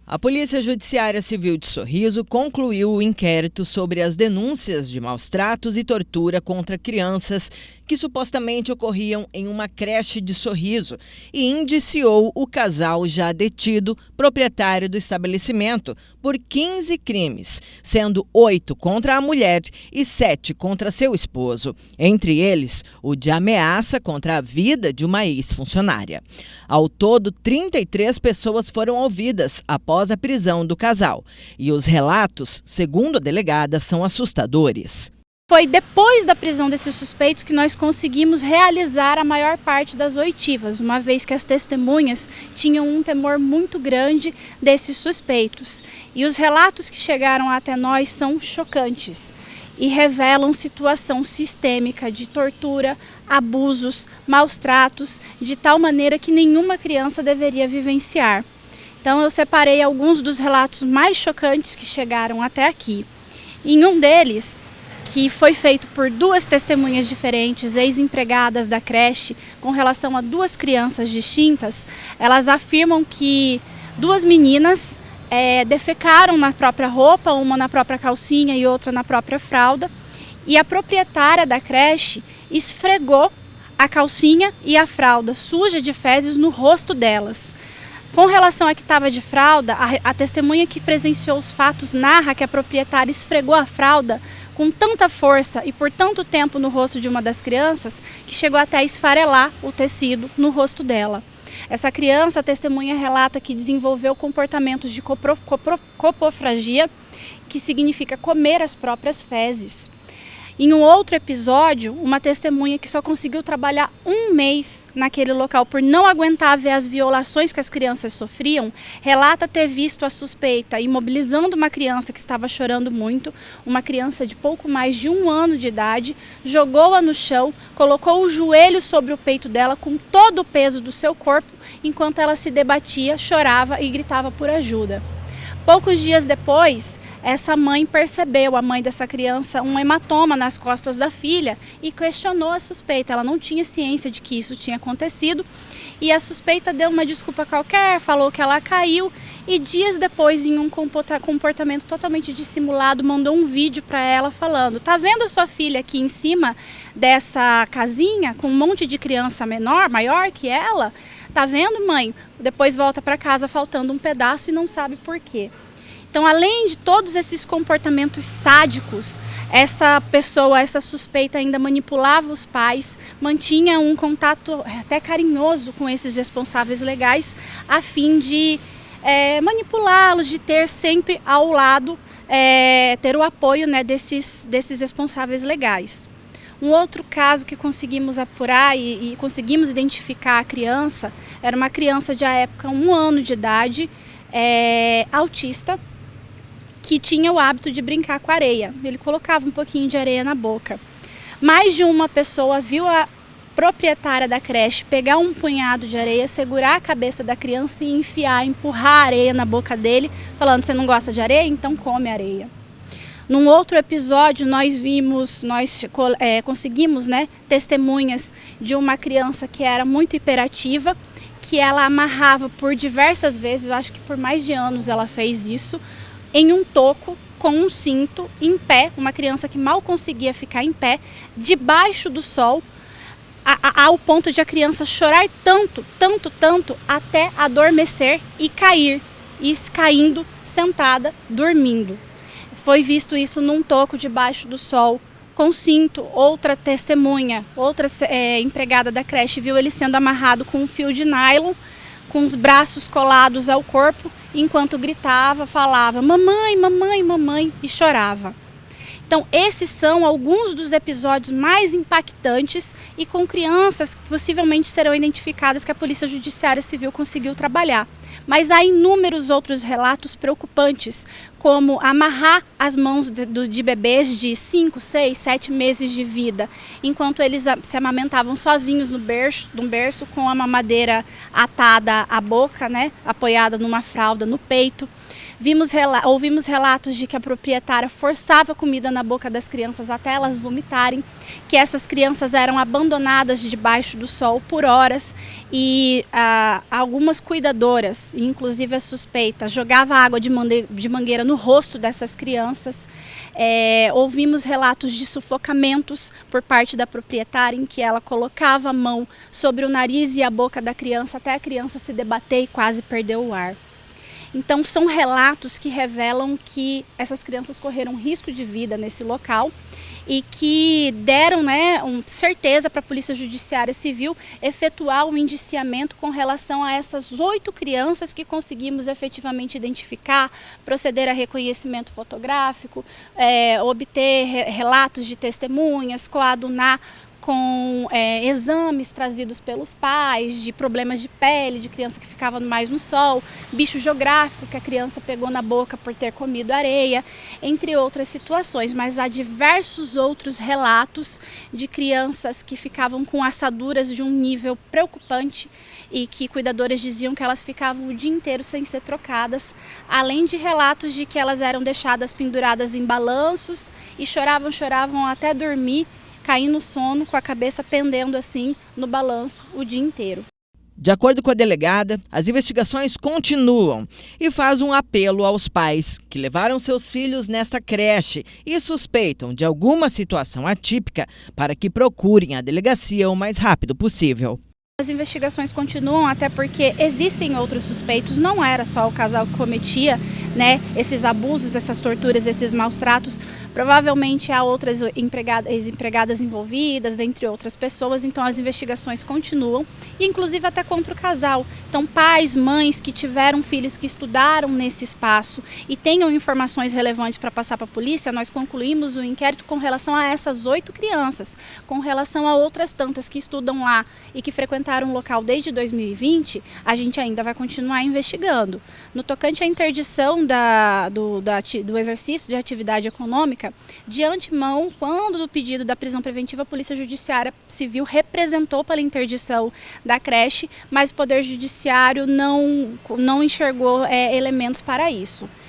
A Polícia Judiciária Civil de Sorriso concluiu o inquérito sobre as denúncias de maus-tratos e tortura contra crianças que supostamente ocorriam em uma creche de Sorriso e indiciou o casal já detido, proprietário do estabelecimento, por 15 crimes, sendo 8 contra a mulher e 7 contra seu esposo, entre eles o de ameaça contra a vida de uma ex-funcionária. Ao todo, 33 pessoas foram ouvidas após a prisão do casal. E os relatos, segundo a delegada, são assustadores. Foi depois da prisão desses suspeitos que nós conseguimos realizar a maior parte das oitivas, uma vez que as testemunhas tinham um temor muito grande desses suspeitos. E os relatos que chegaram até nós são chocantes e revelam situação sistêmica de tortura, abusos, maus-tratos, de tal maneira que nenhuma criança deveria vivenciar. Então eu separei alguns dos relatos mais chocantes que chegaram até aqui. Em um deles, que foi feito por 2 testemunhas diferentes, ex-empregadas da creche, com relação a 2 crianças distintas, elas afirmam que 2 meninas defecaram na própria roupa, uma na própria calcinha e outra na própria fralda, e a proprietária da creche esfregou a calcinha e a fralda suja de fezes no rosto delas. Com relação a que estava de fralda, a testemunha que presenciou os fatos narra que a proprietária esfregou a fralda com tanta força e por tanto tempo no rosto de uma das crianças que chegou até a esfarelar o tecido no rosto dela. Essa criança, a testemunha relata que desenvolveu comportamentos de copofragia, que significa comer as próprias fezes. Em um outro episódio, uma testemunha que só conseguiu trabalhar 1 mês naquele local por não aguentar ver as violações que as crianças sofriam, relata ter visto a suspeita imobilizando uma criança que estava chorando muito, uma criança de pouco mais de 1 ano de idade, jogou-a no chão, colocou o joelho sobre o peito dela com todo o peso do seu corpo, enquanto ela se debatia, chorava e gritava por ajuda. Poucos dias depois, essa mãe percebeu, a mãe dessa criança, um hematoma nas costas da filha e questionou a suspeita. Ela não tinha ciência de que isso tinha acontecido e a suspeita deu uma desculpa qualquer, falou que ela caiu e dias depois, em um comportamento totalmente dissimulado, mandou um vídeo para ela falando: "Tá vendo a sua filha aqui em cima dessa casinha com um monte de criança maior que ela? Tá vendo, mãe? Depois volta para casa faltando um pedaço e não sabe por quê." Então, além de todos esses comportamentos sádicos, essa pessoa, essa suspeita ainda manipulava os pais, mantinha um contato até carinhoso com esses responsáveis legais, a fim de manipulá-los, de ter sempre ao lado, ter o apoio, né, desses responsáveis legais. Um outro caso que conseguimos apurar e conseguimos identificar a criança, era uma criança de à época 1 ano de idade, autista, que tinha o hábito de brincar com areia. Ele colocava um pouquinho de areia na boca. Mais de uma pessoa viu a proprietária da creche pegar um punhado de areia, segurar a cabeça da criança e empurrar a areia na boca dele, falando: "Você não gosta de areia? Então come areia." Num outro episódio, nós conseguimos, né, testemunhas de uma criança que era muito hiperativa, que ela amarrava por diversas vezes, eu acho que por mais de anos ela fez isso, em um toco com um cinto, em pé, uma criança que mal conseguia ficar em pé, debaixo do sol, ao ponto de a criança chorar tanto, até adormecer e cair, caindo sentada, dormindo. Foi visto isso num toco debaixo do sol, com cinto. Outra testemunha, outra empregada da creche, viu ele sendo amarrado com um fio de nylon, com os braços colados ao corpo, enquanto gritava, falava: "Mamãe, mamãe, mamãe", e chorava. Então, esses são alguns dos episódios mais impactantes e com crianças que possivelmente serão identificadas que a Polícia Judiciária Civil conseguiu trabalhar. Mas há inúmeros outros relatos preocupantes, como amarrar as mãos de bebês de 5, 6, 7 meses de vida, enquanto eles se amamentavam sozinhos no berço com a mamadeira atada à boca, né, apoiada numa fralda no peito. Ouvimos relatos de que a proprietária forçava comida na boca das crianças até elas vomitarem, que essas crianças eram abandonadas debaixo do sol por horas e algumas cuidadoras, inclusive a suspeita, jogava água de mangueira no rosto dessas crianças. Ouvimos relatos de sufocamentos por parte da proprietária, em que ela colocava a mão sobre o nariz e a boca da criança até a criança se debater e quase perder o ar. Então são relatos que revelam que essas crianças correram risco de vida nesse local e que deram, né, certeza para a Polícia Judiciária Civil efetuar um indiciamento com relação a essas 8 crianças que conseguimos efetivamente identificar, proceder a reconhecimento fotográfico, obter relatos de testemunhas, coadunar com exames trazidos pelos pais, de problemas de pele, de criança que ficava mais no sol, bicho geográfico que a criança pegou na boca por ter comido areia, entre outras situações. Mas há diversos outros relatos de crianças que ficavam com assaduras de um nível preocupante e que cuidadoras diziam que elas ficavam o dia inteiro sem ser trocadas, além de relatos de que elas eram deixadas penduradas em balanços e choravam até dormir, cair no sono com a cabeça pendendo assim no balanço o dia inteiro. De acordo com a delegada, as investigações continuam e faz um apelo aos pais que levaram seus filhos nesta creche e suspeitam de alguma situação atípica para que procurem a delegacia o mais rápido possível. As investigações continuam, até porque existem outros suspeitos, não era só o casal que cometia, né, esses abusos, essas torturas, esses maus tratos. Provavelmente há outras ex-empregadas envolvidas, dentre outras pessoas, então as investigações continuam, e inclusive até contra o casal. Então pais, mães que tiveram filhos que estudaram nesse espaço e tenham informações relevantes para passar para a polícia, nós concluímos o inquérito com relação a essas 8 crianças, com relação a outras tantas que estudam lá e que frequentaram o local desde 2020, a gente ainda vai continuar investigando. No tocante à interdição do exercício de atividade econômica, de antemão, quando do pedido da prisão preventiva, a Polícia Judiciária Civil representou pela interdição da creche, mas o Poder Judiciário não enxergou elementos para isso.